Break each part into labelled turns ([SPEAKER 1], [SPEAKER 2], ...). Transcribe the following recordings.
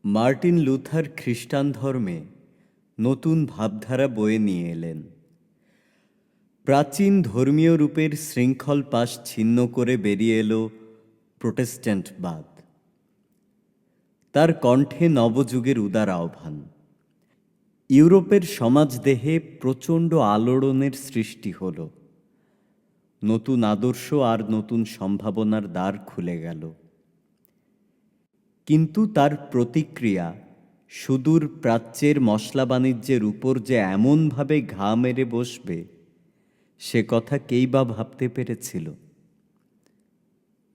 [SPEAKER 1] Martin Luther খ্রিস্টান ধর্মে নতুন ভাবধারা বয়ে নিয়ে এলেন। প্রাচীন ধর্মীয় রূপের শৃঙ্খল পাশ ছিন্ন করে বেরিয়ে এলো প্রোটেস্ট্যান্টবাদ। তার কণ্ঠে নবযুগের উদার আহ্বান। ইউরোপের সমাজদেহে প্রচণ্ড আলোড়নের সৃষ্টি হল। নতুন আদর্শ আর নতুন সম্ভাবনার দ্বার খুলে গেল। কিন্তু তার প্রতিক্রিয়া সুদূর প্রাচ্যের মশলা বাণিজ্যের উপর যে এমনভাবে ঘা মেরে বসবে, সে কথা কেই বা ভাবতে পেরেছিল?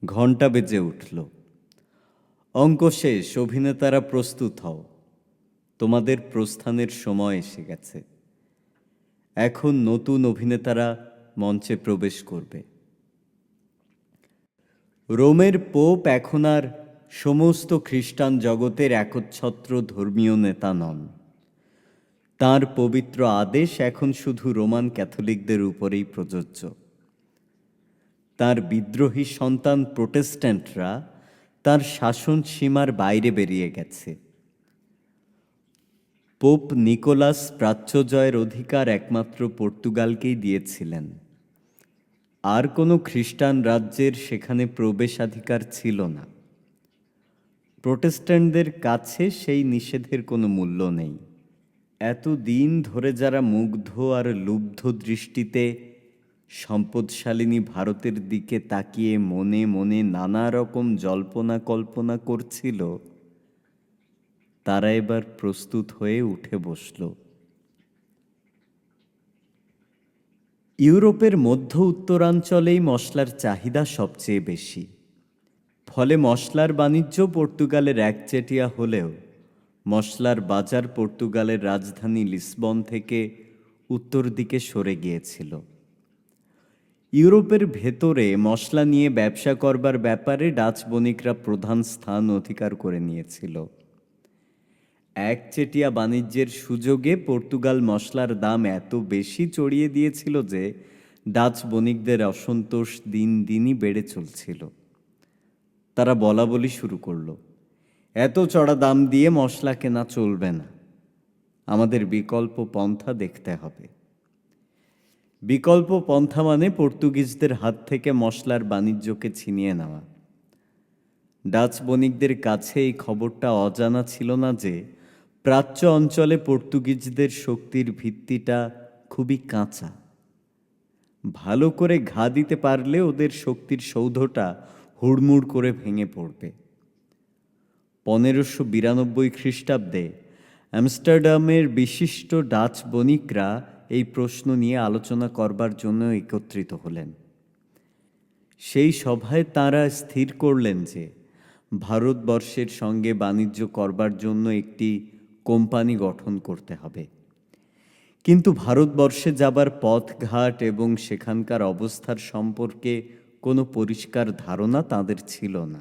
[SPEAKER 1] ঘণ্টা বেজে উঠল। অঙ্ক শেষ, অভিনেতারা প্রস্তুত হও, তোমাদের প্রস্থানের সময় এসে গেছে। এখন নতুন অভিনেতারা মঞ্চে প্রবেশ করবে। রোমের পোপ এখন আর সমস্ত খ্রিস্টান জগতের একচ্ছত্র ধর্মীয় নেতা নন। তাঁর পবিত্র আদেশ এখন শুধু রোমান ক্যাথলিকদের উপরেই প্রযোজ্য। তাঁর বিদ্রোহী সন্তান প্রোটেস্ট্যান্টরা তাঁর শাসন সীমার বাইরে বেরিয়ে গেছে। পোপ নিকোলাস প্রাচ্য জয়ের অধিকার একমাত্র পর্তুগালকেই দিয়েছিলেন। আর কোনো খ্রিস্টান রাজ্যের সেখানে প্রবেশাধিকার ছিল না। প্রোটেস্ট্যান্টদের কাছে সেই নিষেধের কোনো মূল্য নেই। এতদিন ধরে যারা মুগ্ধ আর লুব্ধ দৃষ্টিতে সম্পদশালিনী ভারতের দিকে তাকিয়ে মনে মনে নানা রকম জল্পনা কল্পনা করছিল, তারা এবার প্রস্তুত হয়ে উঠে বসল। ইউরোপের মধ্য উত্তরাঞ্চলেই মশলার চাহিদা সবচেয়ে বেশি। ফলে মশলার বাণিজ্য পর্তুগালের একচেটিয়া হলেও মশলার বাজার পর্তুগালের রাজধানী লিসবন থেকে উত্তর দিকে সরে গিয়েছিল। ইউরোপের ভেতরে মশলা নিয়ে ব্যবসা করবার ব্যাপারে ডাচ বণিকরা প্রধান স্থান অধিকার করে নিয়েছিল। একচেটিয়া বাণিজ্যের সুযোগে পর্তুগাল মশলার দাম এত বেশি চড়িয়ে দিয়েছিল যে ডাচ বণিকদের অসন্তোষ দিন দিনই বেড়ে চলছিল। তারা বলাবলি শুরু করলো, এত চড়া দাম দিয়ে মশলা কেনা চলবে না, আমাদের বিকল্প পন্থা দেখতে হবে। বিকল্প পন্থা মানে পর্তুগিজদের হাত থেকে মশলার বাণিজ্যকে ছিনিয়ে নেওয়া। ডাচ বণিকদের কাছে এই খবরটা অজানা ছিল না যে প্রাচ্য অঞ্চলে পর্তুগিজদের শক্তির ভিত্তিটা খুবই কাঁচা। ভালো করে ঘা দিতে পারলে ওদের শক্তির সৌধটা হুড়মুড় করে ভেঙে পড়বে। 1592 খ্রিস্টাব্দে আমস্টারডামের বিশিষ্ট ডাচ বণিকরা এই প্রশ্ন নিয়ে আলোচনা করবার জন্য একত্রিত হলেন। সেই সভায় তাঁরা স্থির করলেন যে ভারতবর্ষের সঙ্গে বাণিজ্য করবার জন্য একটি কোম্পানি গঠন করতে হবে। কিন্তু ভারতবর্ষে যাবার পথঘাট এবং সেখানকার অবস্থার সম্পর্কে কোনো পরিষ্কার ধারণা তাদের ছিল না।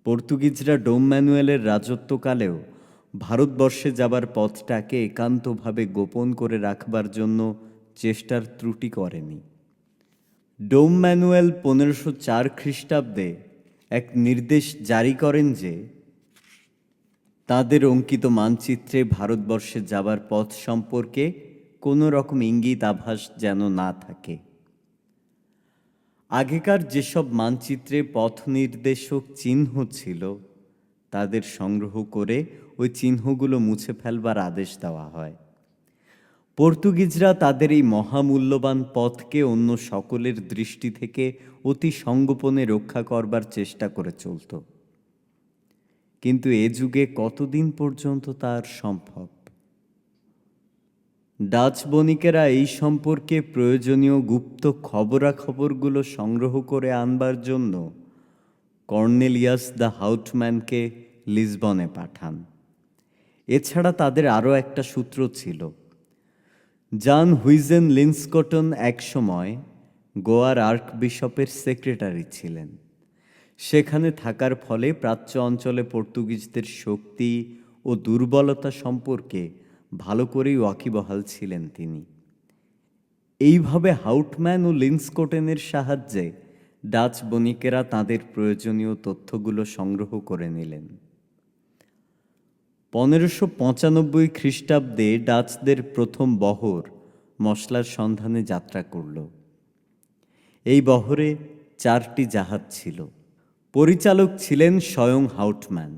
[SPEAKER 1] পর্তুগিজরা ডোম ম্যানুয়েলের রাজত্বকালেও ভারতবর্ষে যাবার পথটাকে একান্তভাবে গোপন করে রাখবার জন্য চেষ্টার ত্রুটি করেনি। ডোম ম্যানুয়েল 1504 খ্রিস্টাব্দে এক নির্দেশ জারি করেন যে তাদের অঙ্কিত মানচিত্রে ভারতবর্ষে যাবার পথ সম্পর্কে কোনো রকম ইঙ্গিত আভাস যেন না থাকে। আগেকার যেসব মানচিত্রে পথ নির্দেশক চিহ্ন ছিল, তাদের সংগ্রহ করে ওই চিহ্নগুলো মুছে ফেলবার আদেশ দেওয়া হয়। পর্তুগিজরা তাদের এই মহামূল্যবান পথকে অন্য সকলের দৃষ্টি থেকে অতি সঙ্গোপনে রক্ষা করবার চেষ্টা করে চলত। কিন্তু এ যুগে কতদিন পর্যন্ত তার সম্ভব? ডাচ বণিকেরা এই সম্পর্কে প্রয়োজনীয় গুপ্ত খবরাখবরগুলো সংগ্রহ করে আনবার জন্য কর্নেলিয়াস দ্য হাউটম্যানকে লিসবনে পাঠান। এছাড়া তাদের আরও একটা সূত্র ছিল। জন হুইজেন লিন্সকটন একসময় গোয়ার আর্কবিশপের সেক্রেটারি ছিলেন। সেখানে থাকার ফলে প্রাচ্য অঞ্চলে পর্তুগিজদের শক্তি ও দুর্বলতা সম্পর্কে ভালো করেই ওয়াকিবহাল ছিলেন তিনি। এইভাবে হাউটম্যান ও লিন্সকোটেনের সাহায্যে ডাচ বণিকেরা তাদের প্রয়োজনীয় তথ্যগুলো সংগ্রহ করে নিলেন। 1595 খ্রিস্টাব্দে ডাচদের প্রথম বহর মশলার সন্ধানে যাত্রা করল। এই বহরে 4টি জাহাজ ছিল। পরিচালক ছিলেন স্বয়ং হাউটম্যান।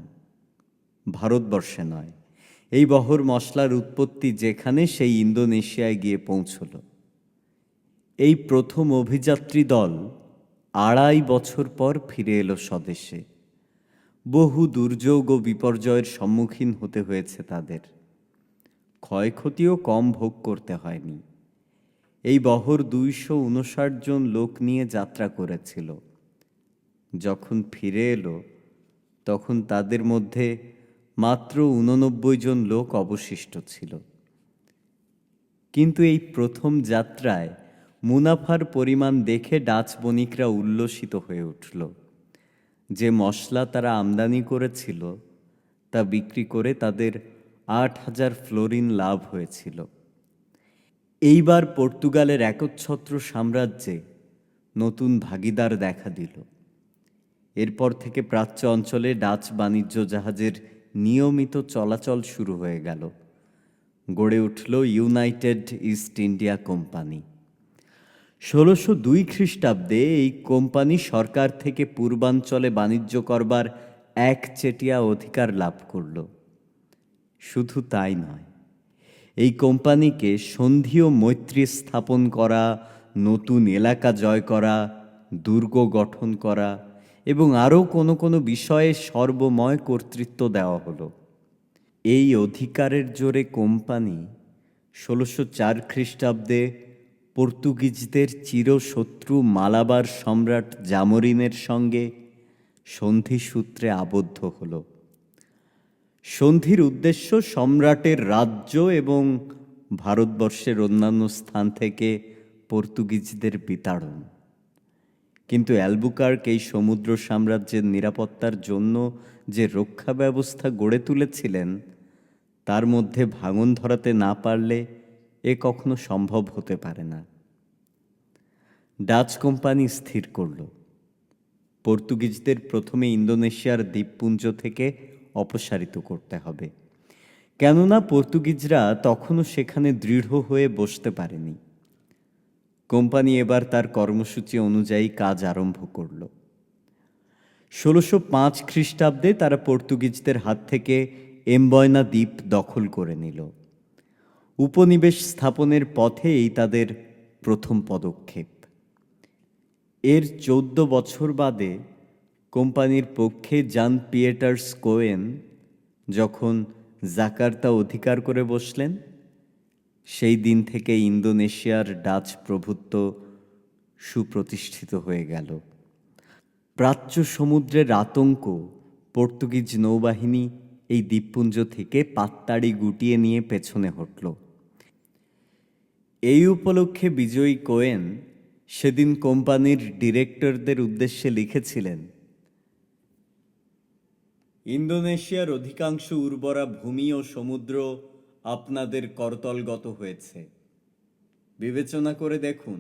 [SPEAKER 1] ভারতবর্ষে নয়, এই বহর মশলার উৎপত্তি যেখানে সেই ইন্দোনেশিয়ায় গিয়ে পৌঁছল। এই প্রথম অভিযাত্রী দল 2.5 বছর পর ফিরে এলো স্বদেশে। বহু দুর্যোগ ও বিপর্যয়ের সম্মুখীন হতে হয়েছে তাদের। ক্ষয়ক্ষতিও কম ভোগ করতে হয়নি। এই বহর 259 জন লোক নিয়ে যাত্রা করেছিল। যখন ফিরে এলো তখন তাদের মধ্যে মাত্র 89 জন লোক অবশিষ্ট ছিল। কিন্তু এই প্রথম যাত্রায় মুনাফার পরিমাণ দেখে ডাচ বণিকরা উল্লসিত হয়ে উঠল। যে মশলা তারা আমদানি করেছিল তা বিক্রি করে তাদের 8,000 ফ্লোরিন লাভ হয়েছিল। এইবার পর্তুগালের একচ্ছত্র সাম্রাজ্যে নতুন ভাগীদার দেখা দিল। এরপর থেকে প্রাচ্য অঞ্চলে ডাচ বাণিজ্য জাহাজের নিয়মিত চলাচল শুরু হয়ে গেল। গড়ে উঠল ইউনাইটেড ইস্ট ইন্ডিয়া কোম্পানি। 1602 খ্রিস্টাব্দে এই কোম্পানি সরকার থেকে পূর্বাঞ্চলে বাণিজ্য করবার একচেটিয়া অধিকার লাভ করল। শুধু তাই নয়, এই কোম্পানিকে সন্ধি ও মৈত্রী স্থাপন করা, নতুন এলাকা জয় করা, দুর্গ গঠন করা এবং আরও কোনো কোনো বিষয়ে সর্বময় কর্তৃত্ব দেওয়া হলো। এই অধিকারের জোরে কোম্পানি 1604 খ্রিস্টাব্দে পর্তুগিজদের চিরশত্রু মালাবার সম্রাট জামোরিনের সঙ্গে সন্ধিসূত্রে আবদ্ধ হল। সন্ধির উদ্দেশ্য সম্রাটের রাজ্য এবং ভারতবর্ষের অন্যান্য স্থান থেকে পর্তুগিজদের বিতাড়ন। কিন্তু অ্যালবুকার্ক এই সমুদ্র সাম্রাজ্যের নিরাপত্তার জন্য যে রক্ষা ব্যবস্থা গড়ে তুলেছিলেন তার মধ্যে ভাঙন ধরাতে না পারলে এ কখনো সম্ভব হতে পারে না। ডাচ কোম্পানি স্থির করল পর্তুগিজদের প্রথমে ইন্দোনেশিয়ার দ্বীপপুঞ্জ থেকে অপসারিত করতে হবে, কেননা পর্তুগিজরা তখনও সেখানে দৃঢ় হয়ে বসতে পারেনি। কোম্পানি এবার তার কর্মসূচি অনুযায়ী কাজ আরম্ভ করল। 1605 খ্রিস্টাব্দে তারা পর্তুগিজদের হাত থেকে এমবয়না দ্বীপ দখল করে নিল। উপনিবেশ স্থাপনের পথে এই তাদের প্রথম পদক্ষেপ। এর 14 বছর বাদে কোম্পানির পক্ষে জান পিয়েটার্স কোয়েন যখন জাকার্তা অধিকার করে বসলেন, সেই দিন থেকে ইন্দোনেশিয়ার ডাচ প্রভুত্ব সুপ্রতিষ্ঠিত হয়ে গেল। প্রাচ্য সমুদ্রের আতঙ্ক পর্তুগিজ নৌবাহিনী এই দ্বীপপুঞ্জ থেকে পাত্তাড়ি গুটিয়ে নিয়ে পেছনে হটল। এই উপলক্ষে বিজয়ী কোয়েন সেদিন কোম্পানির ডিরেক্টরদের উদ্দেশ্যে লিখেছিলেন, ইন্দোনেশিয়ার অধিকাংশ উর্বরা ভূমি ও সমুদ্র আপনাদের করতলগত হয়েছে। বিবেচনা করে দেখুন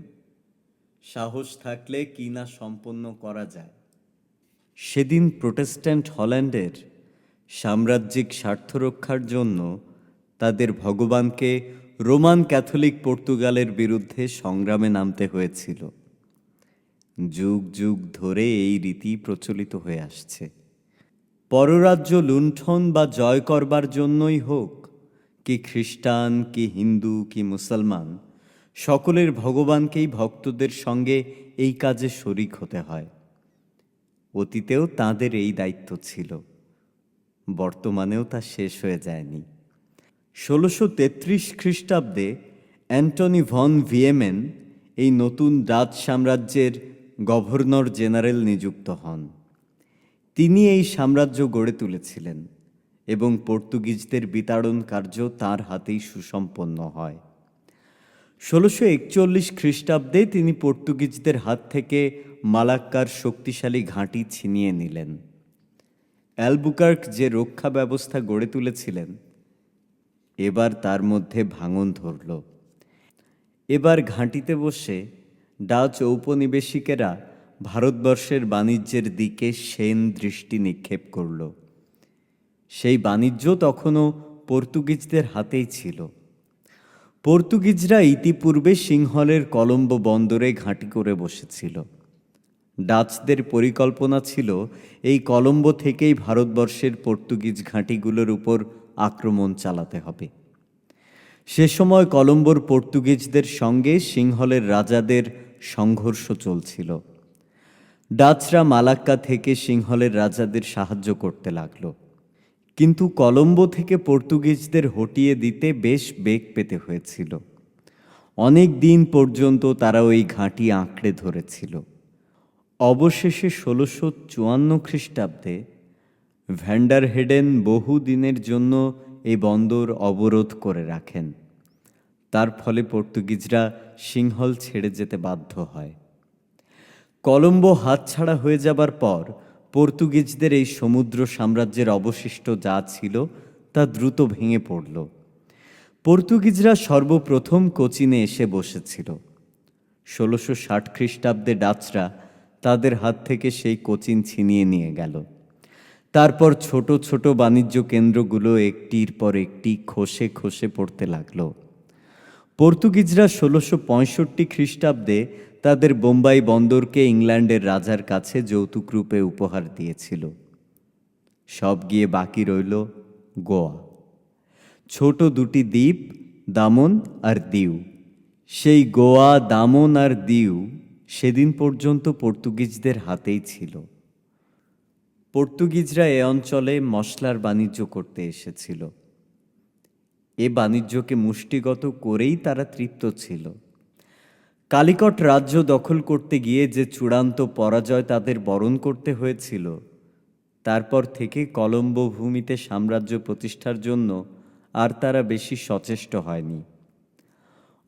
[SPEAKER 1] সাহস থাকলে কি না সম্পন্ন করা যায়। সেদিন প্রোটেস্ট্যান্ট হল্যান্ডের সাম্রাজ্যিক স্বার্থ রক্ষার জন্য তাদের ভগবানকে রোমান ক্যাথলিক পর্তুগালের বিরুদ্ধে সংগ্রামে নামতে হয়েছিল। যুগ যুগ ধরে এই রীতি প্রচলিত হয়ে আসছে। পররাজ্য লুণ্ঠন বা জয় করবার জন্যই হোক, কি খ্রিস্টান কি হিন্দু কি মুসলমান, সকলের ভগবানকেই ভক্তদের সঙ্গে এই কাজে শরিক হতে হয়। অতীতেও তাঁদের এই দায়িত্ব ছিল, বর্তমানেও তা শেষ হয়ে যায়নি। 1633 খ্রিস্টাব্দে অ্যান্টনি ভন ভিয়েমেন এই নতুন ডাচ সাম্রাজ্যের গভর্নর জেনারেল নিযুক্ত হন। তিনি এই সাম্রাজ্য গড়ে তুলেছিলেন এবং পর্তুগিজদের বিতাড়ন কার্য তাঁর হাতেই সুসম্পন্ন হয়। 1641 খ্রিস্টাব্দে তিনি পর্তুগিজদের হাত থেকে মালাক্কার শক্তিশালী ঘাঁটি ছিনিয়ে নিলেন। অ্যালবুকার্ক যে রক্ষা ব্যবস্থা গড়ে তুলেছিলেন এবার তার মধ্যে ভাঙন ধরল। এবার ঘাঁটিতে বসে ডাচ ঔপনিবেশিকেরা ভারতবর্ষের বাণিজ্যের দিকে সেন দৃষ্টি নিক্ষেপ করল। সেই বাণিজ্য তখনও পর্তুগিজদের হাতেই ছিল। পর্তুগিজরা ইতিপূর্বে সিংহলের কলম্বো বন্দরে ঘাঁটি করে বসেছিল। ডাচদের পরিকল্পনা ছিল এই কলম্বো থেকেই ভারতবর্ষের পর্তুগিজ ঘাঁটিগুলোর উপর আক্রমণ চালাতে হবে। সে সময় কলম্বোর পর্তুগিজদের সঙ্গে সিংহলের রাজাদের সংঘর্ষ চলছিল। ডাচরা মালাক্কা থেকে সিংহলের রাজাদের সাহায্য করতে লাগল, কিন্তু কলম্বো থেকে পর্তুগিজদের হটিয়ে দিতে বেশ বেগ পেতে হয়েছিল। অনেক দিন পর্যন্ত তারা ওই ঘাঁটি আঁকড়ে ধরেছিল। অবশেষে 1654 খ্রিস্টাব্দে ভ্যান্ডার হেডেন বহু দিনের জন্য এই বন্দর অবরোধ করে রাখেন। তার ফলে পর্তুগিজরা সিংহল ছেড়ে যেতে বাধ্য হয়। কলম্বো হাতছাড়া হয়ে যাবার পর পর্তুগিজদের এই সমুদ্র সাম্রাজ্যের অবশিষ্ট যা ছিল তা দ্রুত ভেঙে পড়ল। পর্তুগিজরা সর্বপ্রথম কোচিনে এসে বসেছিল। 1660 খ্রিস্টাব্দে ডাচরা তাদের হাত থেকে সেই কোচিন ছিনিয়ে নিয়ে গেল। তারপর ছোট ছোট বাণিজ্য কেন্দ্রগুলো একটির পর একটি খসে খসে পড়তে লাগলো। পর্তুগিজরা 1665 খ্রিস্টাব্দে তাদের বোম্বাই বন্দরকে ইংল্যান্ডের রাজার কাছে যৌতুক রূপে উপহার দিয়েছিল। সব গিয়ে বাকি রইল গোয়া, ছোট দুটি দ্বীপ দামন আর দিউ। সেই গোয়া, দামন আর দিউ সেদিন পর্যন্ত পর্তুগিজদের হাতেই ছিল। পর্তুগিজরা এ অঞ্চলে মশলার বাণিজ্য করতে এসেছিল। এ বাণিজ্যকে মুষ্টিগত করেই তারা তৃপ্ত ছিল। কালিকট রাজ্য দখল করতে গিয়ে যে চূড়ান্ত পরাজয় তাদের বরণ করতে হয়েছিল, তারপর থেকে কলম্বো ভূমিতে সাম্রাজ্য প্রতিষ্ঠার জন্য আর তারা বেশি সচেষ্ট হয়নি।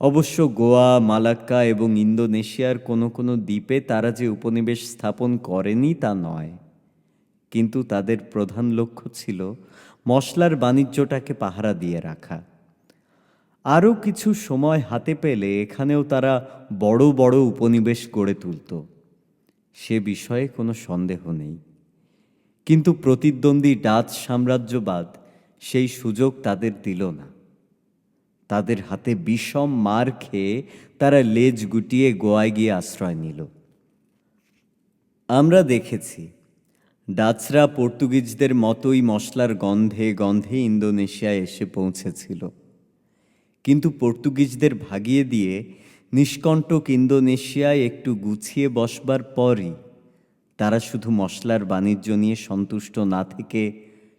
[SPEAKER 1] অবশ্য গোয়া, মালাক্কা এবং ইন্দোনেশিয়ার কোনো কোনো দ্বীপে তারা যে উপনিবেশ স্থাপন করেনি তা নয়, কিন্তু তাদের প্রধান লক্ষ্য ছিল মশলার বাণিজ্যটাকে পাহারা দিয়ে রাখা। আরও কিছু সময় হাতে পেলে এখানেও তারা বড় বড় উপনিবেশ গড়ে তুলত, সে বিষয়ে কোনো সন্দেহ নেই। কিন্তু প্রতিদ্বন্দ্বী ডাচ সাম্রাজ্যবাদ সেই সুযোগ তাদের দিল না। তাদের হাতে বিষম মার খেয়ে তারা লেজ গুটিয়ে গোয়ায় গিয়ে আশ্রয় নিল। আমরা দেখেছি ডাচরা পর্তুগিজদের মতোই মশলার গন্ধে গন্ধে ইন্দোনেশিয়ায় এসে পৌঁছেছিল, কিন্তু পর্তুগিজদের ভাগিয়ে দিয়ে নিষ্কণ্টক ইন্দোনেশিয়ায় একটু গুছিয়ে বসবার পরই তারা শুধু মশলার বাণিজ্য নিয়ে সন্তুষ্ট না থেকে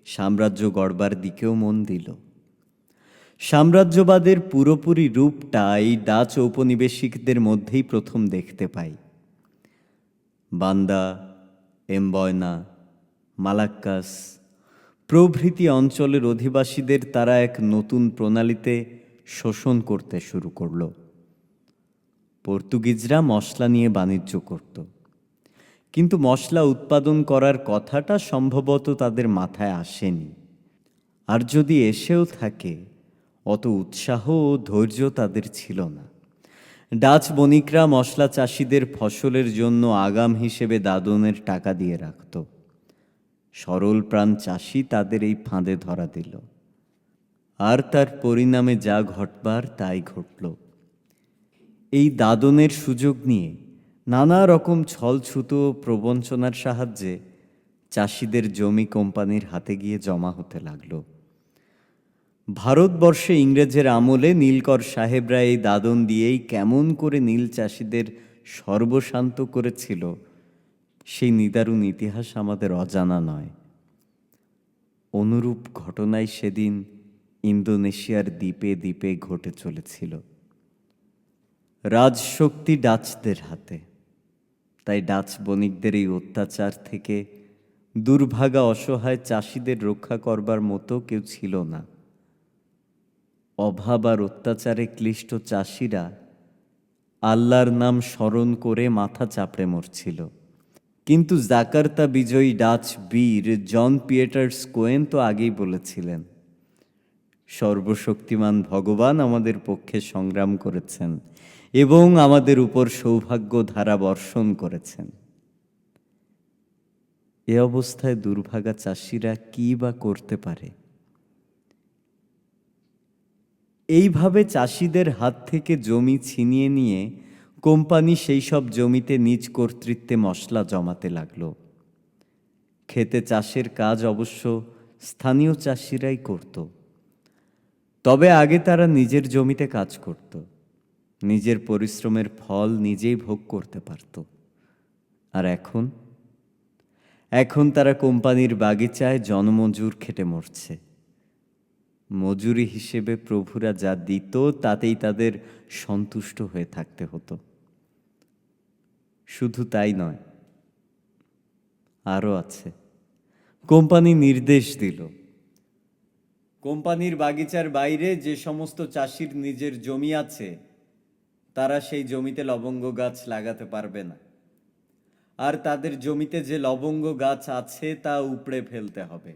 [SPEAKER 1] সাম্রাজ্য গড়বার দিকেও মন দিল। সাম্রাজ্যবাদের পুরোপুরি রূপটা এই ডাচ ঔপনিবেশিকদের মধ্যেই প্রথম দেখতে পাই। বান্দা, এমবয়না, মালাক্কাস প্রভৃতি অঞ্চলের অধিবাসীদের তারা এক নতুন প্রণালীতে শোষণ করতে শুরু করল। পর্তুগিজরা মশলা নিয়ে বাণিজ্য করত, কিন্তু মশলা উৎপাদন করার কথাটা সম্ভবত তাদের মাথায় আসেনি। আর যদি এসেও থাকে, অত উৎসাহ ও ধৈর্য তাদের ছিল না। ডাচ বণিকরা মশলা চাষিদের ফসলের জন্য আগাম হিসেবে দাদনের টাকা দিয়ে রাখত। সরল প্রাণ চাষি তাদের এই ফাঁদে ধরা দিল, আর তার পরিণামে যা ঘটবার তাই ঘটল। এই দাদনের সুযোগ নিয়ে নানা রকম ছলছুতো প্রবঞ্চনার সাহায্যে চাষিদের জমি কোম্পানির হাতে গিয়ে জমা হতে লাগলো। ভারতবর্ষে ইংরেজের আমলে নীলকর সাহেবরা এই দাদন দিয়েই কেমন করে নীল চাষিদের সর্বশান্ত করেছিল, সেই নিদারুণ ইতিহাস আমাদের অজানা নয়। অনুরূপ ঘটনাই সেদিন ইন্দোনেশিয়ার দ্বীপে দ্বীপে ঘটে চলেছিল। রাজশক্তি ডাচদের হাতে, তাই ডাচ বণিকদের এই অত্যাচার থেকে দুর্ভাগা অসহায় চাষিদের রক্ষা করবার মতো কেউ ছিল না। অভাব আর অত্যাচারে ক্লিষ্ট চাষিরা আল্লাহর নাম স্মরণ করে মাথা চাপড়ে মরছিল। কিন্তু জাকার্তা বিজয়ী ডাচ বীর জন পিয়েটার্স কোয়েন তো আগেই বলেছিলেন, সর্বশক্তিমান ভগবান আমাদের পক্ষে সংগ্রাম করেছেন এবং আমাদের উপর সৌভাগ্য ধারা বর্ষণ করেছেন। এ অবস্থায় দুর্ভাগা চাষিরা কী বা করতে পারে? এইভাবে চাষিদের হাত থেকে জমি ছিনিয়ে নিয়ে কোম্পানি সেই সব জমিতে নিজ কর্তৃত্বে মশলা জমাতে লাগলো। খেতে চাষের কাজ অবশ্য স্থানীয় চাষিরাই করত। তবে আগে তারা নিজের জমিতে কাজ করত, নিজের পরিশ্রমের ফল নিজেই ভোগ করতে পারত। আর এখন এখন তারা কোম্পানির বাগিচায় জনমজুর খেটে মরছে। মজুরি হিসেবে প্রভুরা যা দিত তাতেই তাদের সন্তুষ্ট হয়ে থাকতে হতো। শুধু তাই নয়, আরও আছে। কোম্পানি নির্দেশ দিল, কোম্পানির বাগিচার বাইরে যে সমস্ত চাষির নিজের জমি আছে তারা সেই জমিতে লবঙ্গ গাছ লাগাতে পারবে না, আর তাদের জমিতে যে লবঙ্গ গাছ আছে তা উপড়ে ফেলতে হবে।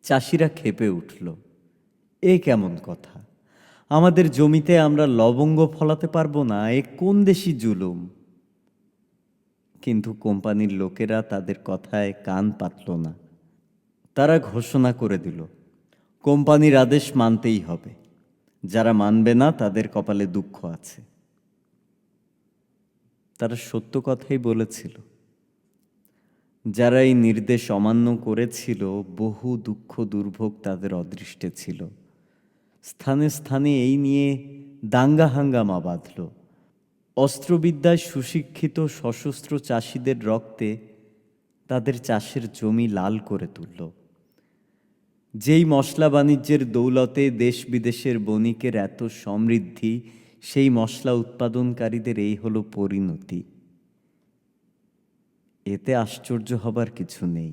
[SPEAKER 1] চাষিরা ক্ষেপে উঠল, এ কেমন কথা? আমাদের জমিতে আমরা লবঙ্গ ফলাতে পারবো না, এ কোন দেশি জুলুম? কিন্তু কোম্পানির লোকেরা তাদের কথায় কান পাতল না। তারা ঘোষণা করে দিল, কোম্পানির আদেশ মানতেই হবে, যারা মানবে না তাদের কপালে দুঃখ আছে। তারা সত্য কথাই বলেছিল। যারা এই নির্দেশ অমান্য করেছিল, বহু দুঃখ দুর্ভোগ তাদের অদৃষ্টে ছিল। স্থানে স্থানে এই নিয়ে দাঙ্গা হাঙ্গামা বাঁধল। অস্ত্রবিদ্যায় সুশিক্ষিত সশস্ত্র চাষিদের রক্তে তাদের চাষের জমি লাল করে তুলল। যেই মশলা বাণিজ্যের দৌলতে দেশ বিদেশের বণিকের এত সমৃদ্ধি, সেই মশলা উৎপাদনকারীদের এই হলো পরিণতি। এতে আশ্চর্য হবার কিছু নেই।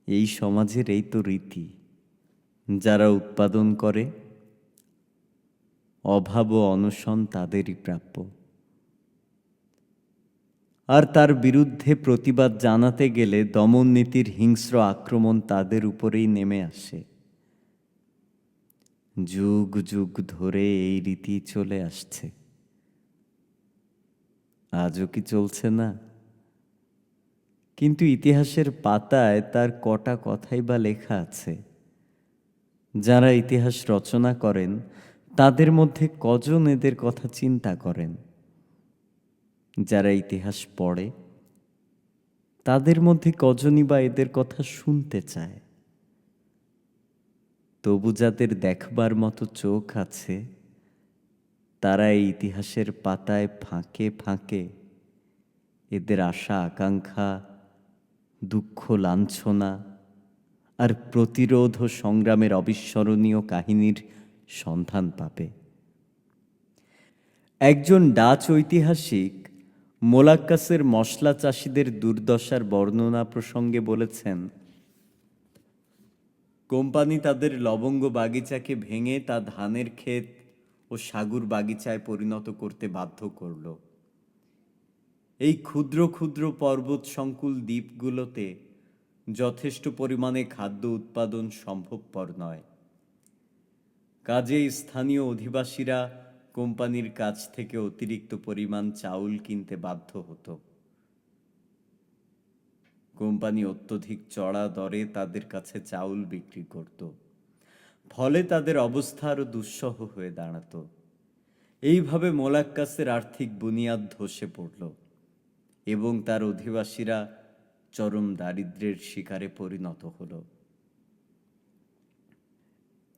[SPEAKER 1] এই সমাজের এই তো রীতি। যারা উৎপাদন করে, অভাব ও অনশন তাদেরই প্রাপ্য। আর তার বিরুদ্ধে প্রতিবাদ জানাতে গেলে দমন নীতির হিংস্র আক্রমণ তাদের উপরেই নেমে আসে। যুগ যুগ ধরে এই রীতি চলে আসছে। আজও কি চলছে না? কিন্তু ইতিহাসের পাতায় তার কটা কথাই বা লেখা আছে। যারা ইতিহাস রচনা করেন তাদের মধ্যে কজন এদের কথা চিন্তা করেন? যারা ইতিহাস পড়ে তাদের মধ্যে কজনই বা এদের কথা শুনতে চায়? তবু যাদের দেখবার মতো চোখ আছে, তারা এই ইতিহাসের পাতায় ফাঁকে ফাঁকে এদের আশা আকাঙ্ক্ষা, দুঃখ লাঞ্ছনা আর প্রতিরোধ ও সংগ্রামের অবিস্মরণীয় কাহিনীর সন্ধান পাবে। একজন ডাচ ঐতিহাসিক মোলাক্কাসের মশলা চাষিদের দুর্দশার বর্ণনা প্রসঙ্গে বলেছেন, কোম্পানি তাদের লবঙ্গ বাগিচাকে ভেঙে তা ধানের ক্ষেত ও সাগুর বাগিচায় পরিণত করতে বাধ্য করল। এই ক্ষুদ্র ক্ষুদ্র পর্বত সংকুল দ্বীপগুলোতে যথেষ্ট পরিমাণে খাদ্য উৎপাদন সম্ভবপর নয়। কাজেই স্থানীয় অধিবাসীরা কোম্পানির কাছ থেকে অতিরিক্ত পরিমাণ চাউল কিনতে বাধ্য হতো। কোম্পানি অত্যধিক চড়া দরে তাদের কাছে চাউল বিক্রি করত। ফলে তাদের অবস্থা আরো দুঃসহ হয়ে দাঁড়াত। এইভাবে মোলাক্কাসের আর্থিক বুনিয়াদ ধসে পড়ল এবং তার অধিবাসীরা চরম দারিদ্র্যের শিকারে পরিণত হল।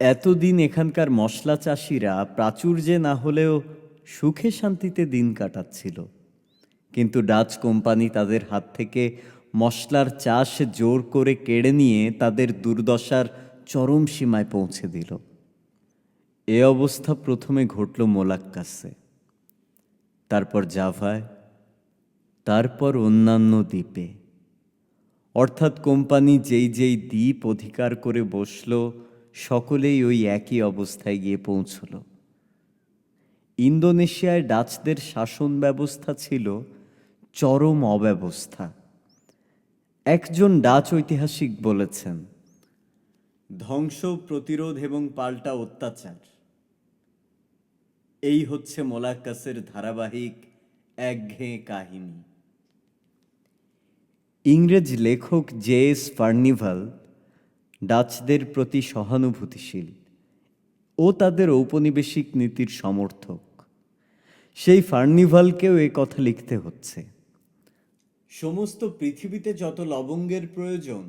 [SPEAKER 1] এতদিন এখানকার মশলা চাষিরা প্রাচুর্যে না হলেও সুখে শান্তিতে দিন কাটাচ্ছিল। কিন্তু ডাচ কোম্পানি তাদের হাত থেকে মশলার চাষ জোর করে কেড়ে নিয়ে তাদের দুর্দশার চরম সীমায় পৌঁছে দিল। এ অবস্থা প্রথমে ঘটল মোলাক্কাসে, তারপর জাভায়, তারপর অন্যান্য দ্বীপে। অর্থাৎ কোম্পানি যেই যেই দ্বীপ অধিকার করে বসল, সকলেই ওই একই অবস্থায় গিয়ে পৌঁছল। ইন্দোনেশিয়ায় ডাচদের শাসন ব্যবস্থা ছিল চরম অব্যবস্থা। একজন ডাচ ঐতিহাসিক বলেছেন, ধ্বংস, প্রতিরোধ এবং পাল্টা অত্যাচার, এই হচ্ছে মোলাক্কাসের ধারাবাহিক একঘেয়ে কাহিনী। ইংরেজ লেখক জে.এস. ফার্নিভাল ডাচদের প্রতি সহানুভূতিশীল ও তাদের ঔপনিবেশিক নীতির সমর্থক। সেই ফার্নিভালকেও এ কথা লিখতে হচ্ছে। সমস্ত পৃথিবীতে যত লবঙ্গের প্রয়োজন,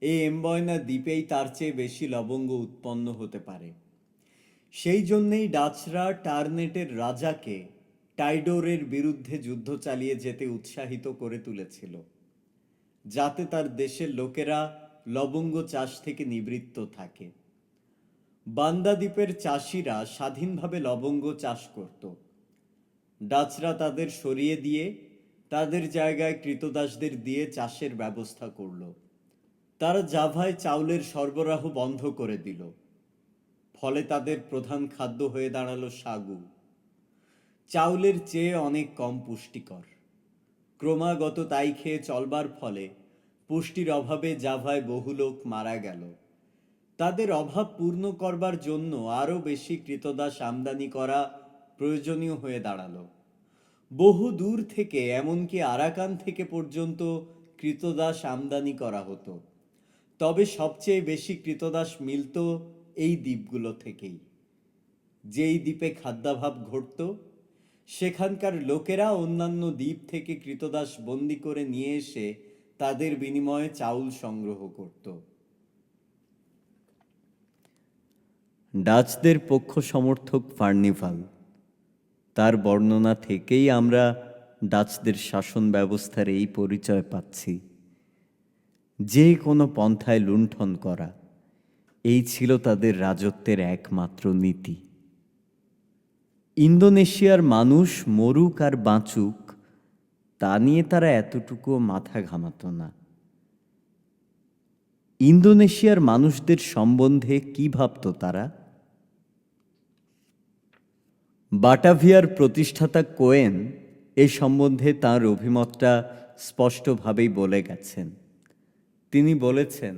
[SPEAKER 1] এই এমবয়না দ্বীপেই তার চেয়ে বেশি লবঙ্গ উৎপন্ন হতে পারে। সেই জন্যেই ডাচরা টার্নেটের রাজাকে টাইডোরের বিরুদ্ধে যুদ্ধ চালিয়ে যেতে উৎসাহিত করে তুলেছিল, যাতে তার দেশের লোকেরা লবঙ্গ চাষ থেকে নিবৃত্ত থাকে। বান্দা দ্বীপের চাষিরা স্বাধীনভাবে লবঙ্গ চাষ করত। ডাচরা তাদের সরিয়ে দিয়ে তাদের জায়গায় কৃতদাসদের দিয়ে চাষের ব্যবস্থা করল। তারা জাভায় চাউলের সরবরাহ বন্ধ করে দিল। ফলে তাদের প্রধান খাদ্য হয়ে দাঁড়ালো সাগু, চাউলের চেয়ে অনেক কম পুষ্টিকর। ক্রমাগত তাই খেয়ে চলবার ফলে পুষ্টির অভাবে জাভায় বহু লোক মারা গেল। তাদের অভাব পূর্ণ করবার জন্য আরও বেশি কৃতদাস আমদানি করা প্রয়োজনীয় হয়ে দাঁড়ালো। বহু দূর থেকে, এমনকি আরাকান থেকে পর্যন্ত কৃতদাস আমদানি করা হতো। তবে সবচেয়ে বেশি কৃতদাস মিলত এই দ্বীপগুলো থেকেই। যেই দ্বীপে খাদ্যাভাব ঘটত, সেখানকার লোকেরা অন্যান্য দ্বীপ থেকে কৃতদাস বন্দি করে নিয়ে এসে তাদের বিনিময়ে চাউল সংগ্রহ করত। ডাচদের পক্ষ সমর্থক ফার্নিভাল, তার বর্ণনা থেকেই আমরা ডাচদের শাসন ব্যবস্থার এই পরিচয় পাচ্ছি। যে কোনো পন্থায় লুণ্ঠন করা, এই ছিল তাদের রাজত্বের একমাত্র নীতি। ইন্দোনেশিয়ার মানুষ মরুক আর বাঁচুক, তা নিয়ে তারা এতটুকুও মাথা ঘামাত না। ইন্দোনেশিয়ার মানুষদের সম্বন্ধে কি ভাবত তারা? বাটাভিয়ার প্রতিষ্ঠাতা কোয়েন এ সম্বন্ধে তাঁর অভিমতটা স্পষ্টভাবেই বলে গেছেন। তিনি বলেছেন,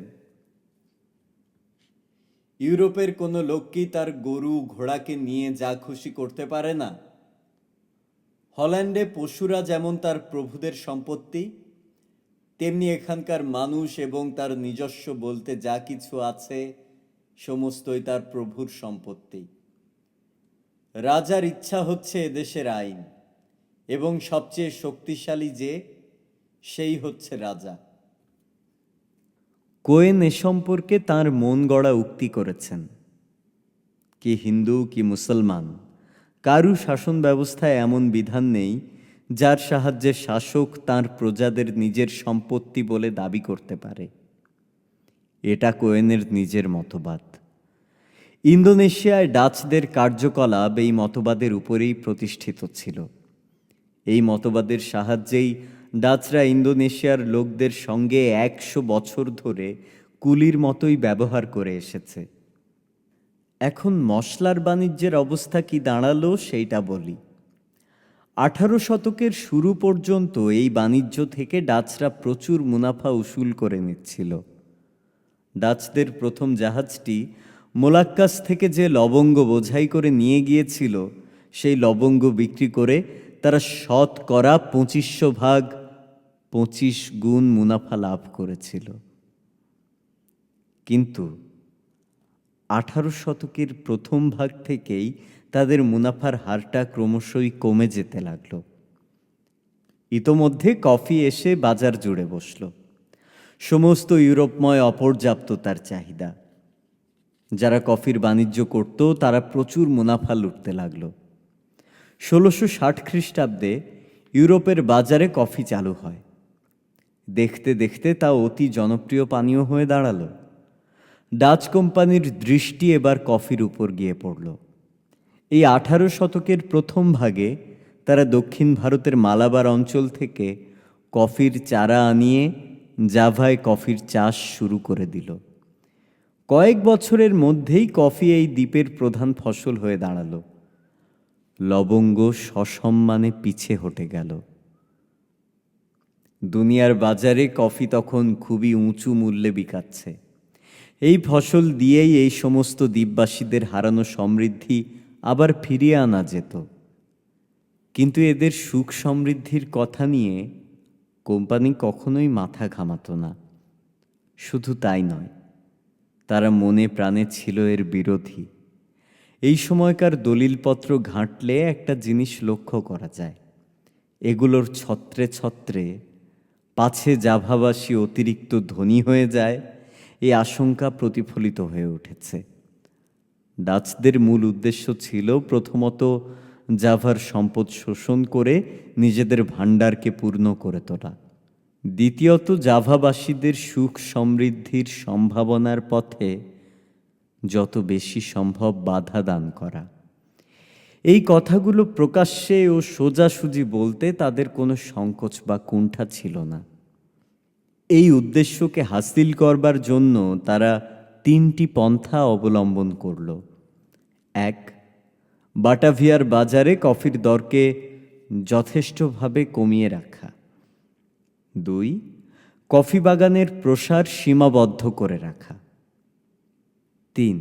[SPEAKER 1] ইউরোপের কোনো লোক কি তার গরু ঘোড়াকে নিয়ে যা খুশি করতে পারে না? হল্যান্ডে পশুরা যেমন তার প্রভুদের সম্পত্তি, তেমনি এখানকার মানুষ এবং তার নিজস্ব বলতে যা কিছু আছে সমস্তই তার প্রভুর সম্পত্তি। রাজার ইচ্ছা হচ্ছে এদেশের আইন, এবং সবচেয়ে শক্তিশালী যে, সেই হচ্ছে রাজা। কোয়েন এ সম্পর্কে তাঁর মন গড়া উক্তি করেছেন, কি হিন্দু কি মুসলমান, কারু শাসন ব্যবস্থায় এমন বিধান নেই যার সাহায্যে শাসক তাঁর প্রজাদের নিজের সম্পত্তি বলে দাবি করতে পারে। এটা কোয়েনের নিজের মতবাদ। ইন্দোনেশিয়ায় ডাচদের কার্যকলাপ এই মতবাদের উপরেই প্রতিষ্ঠিত ছিল। এই মতবাদের সাহায্যেই ডাচরা ইন্দোনেশিয়ার লোকদের সঙ্গে 100 বছর ধরে কুলির মতোই ব্যবহার করে এসেছে। এখন মশলার বাণিজ্যের অবস্থা কি দাঁড়ালো সেইটা বলি। 18 শতকের শুরু পর্যন্ত এই বাণিজ্য থেকে ডাচরা প্রচুর মুনাফা উসুল করে নিচ্ছিল। ডাচদের প্রথম জাহাজটি মোলাক্কাস থেকে যে লবঙ্গ বোঝাই করে নিয়ে গিয়েছিল, সেই লবঙ্গ বিক্রি করে তারা শতকরা 2500 ভাগ 25 গুণ মুনাফা লাভ করেছিল। কিন্তু 18 শতকের প্রথম ভাগ থেকেই তাদের মুনাফার হারটা ক্রমশই কমে যেতে লাগলো। ইতোমধ্যে কফি এসে বাজার জুড়ে বসল। সমস্ত ইউরোপময় অপর্যাপ্ততার চাহিদা। যারা কফির বাণিজ্য করত তারা প্রচুর মুনাফা লুটতে লাগলো। 1660 খ্রিস্টাব্দে ইউরোপের বাজারে কফি চালু হয়। দেখতে দেখতে তা অতি জনপ্রিয় পানীয় হয়ে দাঁড়ালো। ডাচ কোম্পানির দৃষ্টি এবার কফির উপর গিয়ে পড়ল। এই 18 শতকের প্রথম ভাগে তারা দক্ষিণ ভারতের মালাবার অঞ্চল থেকে কফির চারা আনিয়ে জাভায় কফির চাষ শুরু করে দিল। কয়েক বছরের মধ্যেই কফি এই দ্বীপের প্রধান ফসল হয়ে দাঁড়ালো। লবঙ্গ সসম্মানে পিছে হটে গেল। দুনিয়ার বাজারে কফি তখন খুবই উঁচু মূল্যে বিকাচ্ছে। এই ফসল দিয়েই এই সমস্ত দ্বীপবাসীদের হারানো সমৃদ্ধি আবার ফিরিয়ে আনা যেত। কিন্তু এদের সুখ সমৃদ্ধির কথা নিয়ে কোম্পানি কখনোই মাথা ঘামাতো না। শুধু তাই নয়, তারা মনে প্রাণে ছিল এর বিরোধী। এই সময়কার দলিলপত্র ঘাঁটলে একটা জিনিস লক্ষ্য করা যায়, এগুলোর ছত্রে ছত্রে পাছে জাভাবাসী অতিরিক্ত ধনী হয়ে যায়, এই আশঙ্কা প্রতিফলিত হয়ে উঠেছে। ডাচদের মূল উদ্দেশ্য ছিল প্রথমত জাভার সম্পদ শোষণ করে নিজেদের ভাণ্ডারকে পূর্ণ করে তোলা, দ্বিতীয়ত জাভাবাসীদের সুখ সমৃদ্ধির সম্ভাবনার পথে যত বেশি সম্ভব বাধা দান করা। এই কথাগুলো প্রকাশ্যে ও সোজাসুজি বলতে তাদের কোনো সংকোচ বা কুণ্ঠা ছিল না। এই উদ্দেশ্যকে হাসিল করবার জন্য তারা 3টি পন্থা অবলম্বন করল। 1, বাটাভিয়ার বাজারে কফির দরকে যথেষ্টভাবে কমিয়ে রাখা। 2, কফি বাগানের প্রসার সীমাবদ্ধ করে রাখা। 3,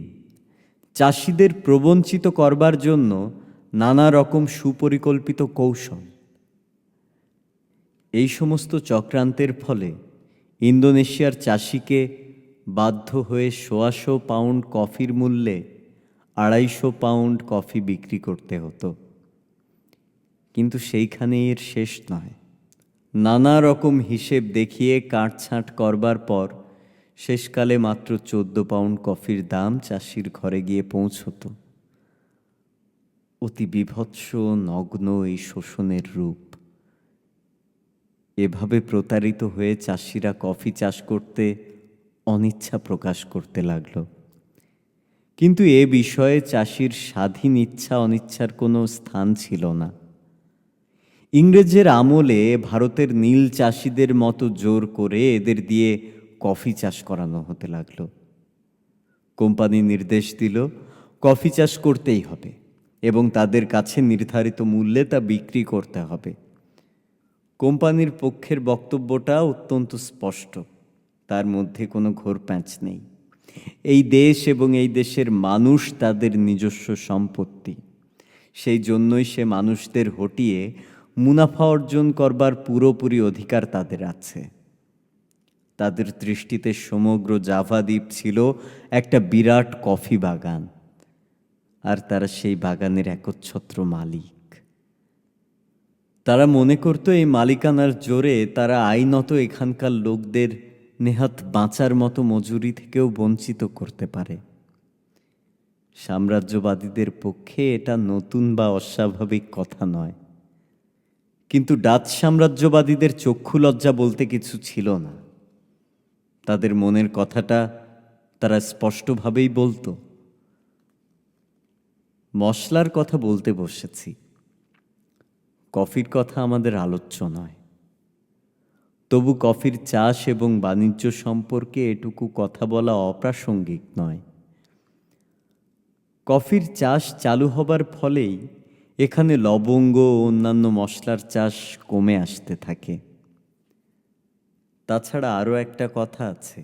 [SPEAKER 1] চাষিদের প্রবঞ্চিত করবার জন্য নানা রকম সুপরিকল্পিত কৌশল। এই সমস্ত চক্রান্তের ফলে ইন্দোনেশিয়ার চাষিকে বাধ্য হয়ে 1,100 পাউন্ড কফির মূল্যে 250 পাউন্ড কফি বিক্রি করতে হতো। কিন্তু সেইখানেই এর শেষ নয়। নানা রকম হিসেব দেখিয়ে কাটছাঁট করবার পর শেষকালে মাত্র 14 পাউন্ড কফির দাম চাষির ঘরে গিয়ে পৌঁছত। অতি বীভৎস নগ্ন এই শোষণের রূপ। এভাবে প্রতারিত হয়ে চাষিরা কফি চাষ করতে অনিচ্ছা প্রকাশ করতে লাগল। কিন্তু এ বিষয়ে চাষির স্বাধীন ইচ্ছা অনিচ্ছার কোনো স্থান ছিল না। ইংরেজের আমলে ভারতের নীল চাষিদের মতো জোর করে এদের দিয়ে কফি চাষ করানো হতে লাগল। কোম্পানি নির্দেশ দিল কফি চাষ করতেই হবে এবং তাদের কাছে নির্ধারিত মূল্যে তা বিক্রি করতে হবে। কোম্পানির পক্ষের বক্তব্যটা অত্যন্ত স্পষ্ট, তার মধ্যে কোনো ঘোরপ্যাঁচ নেই। এই দেশ এবং এই দেশের মানুষ তাদের নিজস্ব সম্পত্তি, সেই জন্যই সে মানুষদের হটিয়ে মুনাফা অর্জন করবার পুরোপুরি অধিকার তাদের আছে। তাদের দৃষ্টিতে সমগ্র জাভা দ্বীপ ছিল একটা বিরাট কফি বাগান, আর তারা সেই বাগানের একচ্ছত্র মালিক। তারা মনে করত এই মালিকানার জোরে তারা আইনত এখানকার লোকদের নেহাত বাঁচার মতো মজুরি থেকেও বঞ্চিত করতে পারে। সাম্রাজ্যবাদীদের পক্ষে এটা নতুন বা অস্বাভাবিক কথা নয়, কিন্তু ডাচ সাম্রাজ্যবাদীদের চক্ষু লজ্জা বলতে কিছু ছিল না। তাদের মনের কথাটা তারা স্পষ্টভাবেই বলতো। মশলার কথা বলতে বসেছি, কফির কথা আমাদের আলোচ্য নয়। তবু কফির চাষ এবং বাণিজ্য সম্পর্কে এটুকু কথা বলা অপ্রাসঙ্গিক নয়। কফির চাষ চালু হবার ফলেই এখানে লবঙ্গ ও অন্যান্য মশলার চাষ কমে আসতে থাকে। তাছাড়া আরও একটা কথা আছে,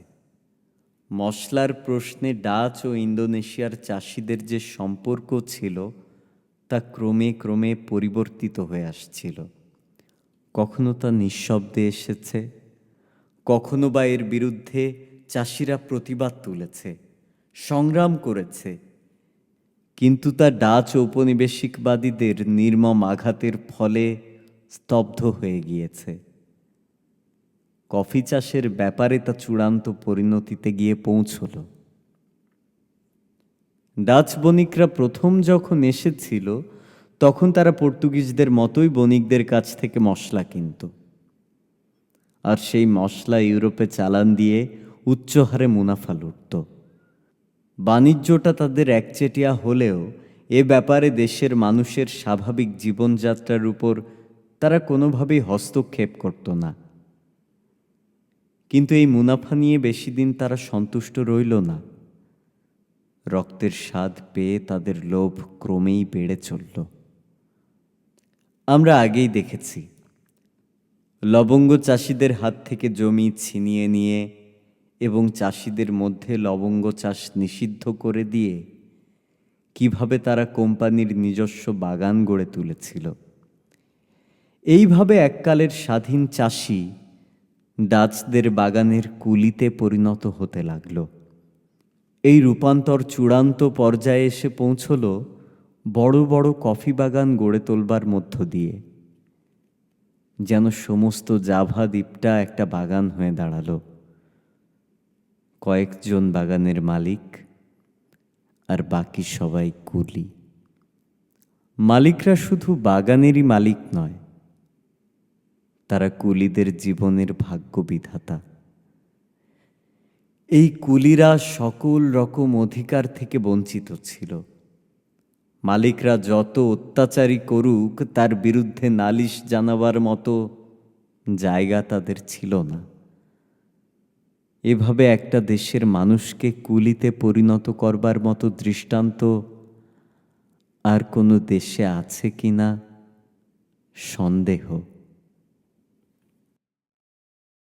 [SPEAKER 1] মশলার প্রশ্নে ডাচ ও ইন্দোনেশিয়ার চাষিদের যে সম্পর্ক ছিল তা ক্রমে ক্রমে পরিবর্তিত হয়ে আসছিল। কখনো তা নিঃশব্দে এসেছে, কখনো বা এর বিরুদ্ধে চাষিরা প্রতিবাদ তুলেছে, সংগ্রাম করেছে, কিন্তু তা ডাচ ঔপনিবেশিকবাদীদের নির্মম আঘাতের ফলে স্তব্ধ হয়ে গিয়েছে। কফি চাষের ব্যাপারে তা চূড়ান্ত পরিণতিতে গিয়ে পৌঁছল। ডাচ বণিকরা প্রথম যখন এসেছিল তখন তারা পর্তুগিজদের মতোই বণিকদের কাছ থেকে মশলা কিনত, আর সেই মশলা ইউরোপে চালান দিয়ে উচ্চ হারে মুনাফা লুটত। বাণিজ্যটা তাদের একচেটিয়া হলেও এ ব্যাপারে দেশের মানুষের স্বাভাবিক জীবনযাত্রার উপর তারা কোনোভাবেই হস্তক্ষেপ করত না। কিন্তু এই মুনাফা নিয়ে বেশি দিন তারা সন্তুষ্ট রইল না। রক্তের স্বাদ পেয়ে তাদের লোভ ক্রমেই বেড়ে চলল। আমরা আগেই দেখেছি, লবঙ্গ চাষিদের হাত থেকে জমি ছিনিয়ে নিয়ে এবং চাষিদের মধ্যে লবঙ্গ চাষ নিষিদ্ধ করে দিয়ে কিভাবে তারা কোম্পানির নিজস্ব বাগান গড়ে তুলেছিল। এইভাবে এককালের স্বাধীন চাষি ডাচদের বাগানের কুলিতে পরিণত হতে লাগল। এই রূপান্তর চূড়ান্ত পর্যায়ে এসে পৌঁছল বড় বড় কফি বাগান গড়ে তোলবার মধ্য দিয়ে। যেন সমস্ত জাভা দ্বীপটা একটা বাগান হয়ে দাঁড়ালো। কয়েকজন বাগানের মালিক আর বাকি সবাই কুলি। মালিকরা শুধু বাগানেরই মালিক নয়, তারা কুলিদের জীবনের ভাগ্য বিধাতা। এই কুলিরা সকল রকম অধিকার থেকে বঞ্চিত ছিল। মালিকরা যত অত্যাচারী করুক তার বিরুদ্ধে নালিশ জানাবার মতো জায়গা তাদের ছিল না। এভাবে একটা দেশের মানুষকে কুলিতে পরিণত করবার মতো দৃষ্টান্ত আর কোনো দেশে আছে কিনা সন্দেহ।